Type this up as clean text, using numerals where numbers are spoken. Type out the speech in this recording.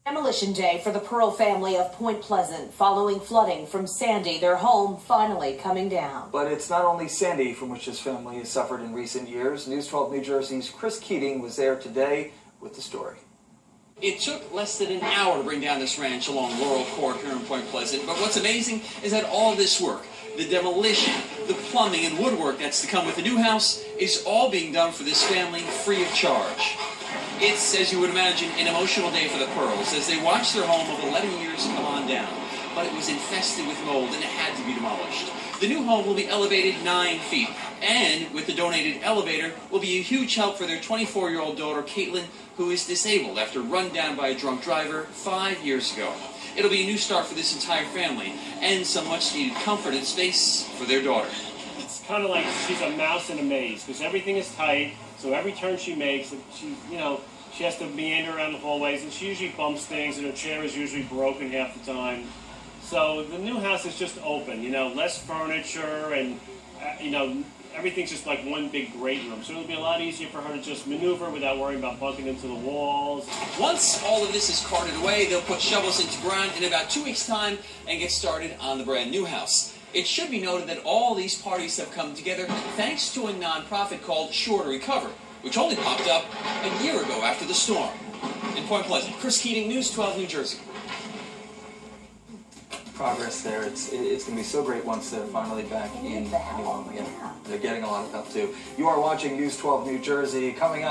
Demolition day for the Pearl family of Point Pleasant following flooding from Sandy, their home finally coming down. But it's not only Sandy from which this family has suffered in recent years. News 12 New Jersey's Chris Keating was there today with the story. It took less than an hour to bring down this ranch along Laurel Court here in Point Pleasant, but what's amazing is that all this work, the demolition, the plumbing and woodwork that's to come with the new house, is all being done for this family free of charge. It's, as you would imagine, an emotional day for the Pearls as they watch their home of 11 years come on down. But it was infested with mold and it had to be demolished. The new home will be elevated 9 feet, and with the donated elevator will be a huge help for their 24-year-old daughter, Caitlin, who is disabled after run down by a drunk driver 5 years ago. It'll be a new start for this entire family and some much-needed comfort and space for their daughter. It's kind of like she's a mouse in a maze because everything is tight. So every turn she makes, she has to meander around the hallways, and she usually bumps things, and her chair is usually broken half the time. So the new house is just open, less furniture, and everything's just like one big great room. So it'll be a lot easier for her to just maneuver without worrying about bumping into the walls. Once all of this is carted away, they'll put shovels into ground in about 2 weeks' time and get started on the brand new house. It should be noted that all these parties have come together thanks to a nonprofit called Sure to Recover, which only popped up a year ago after the storm. In Point Pleasant, Chris Keating, News 12 New Jersey. Progress there. It's going to be so great once they're finally back in. They're getting a lot of help too. You are watching News 12 New Jersey. Coming up.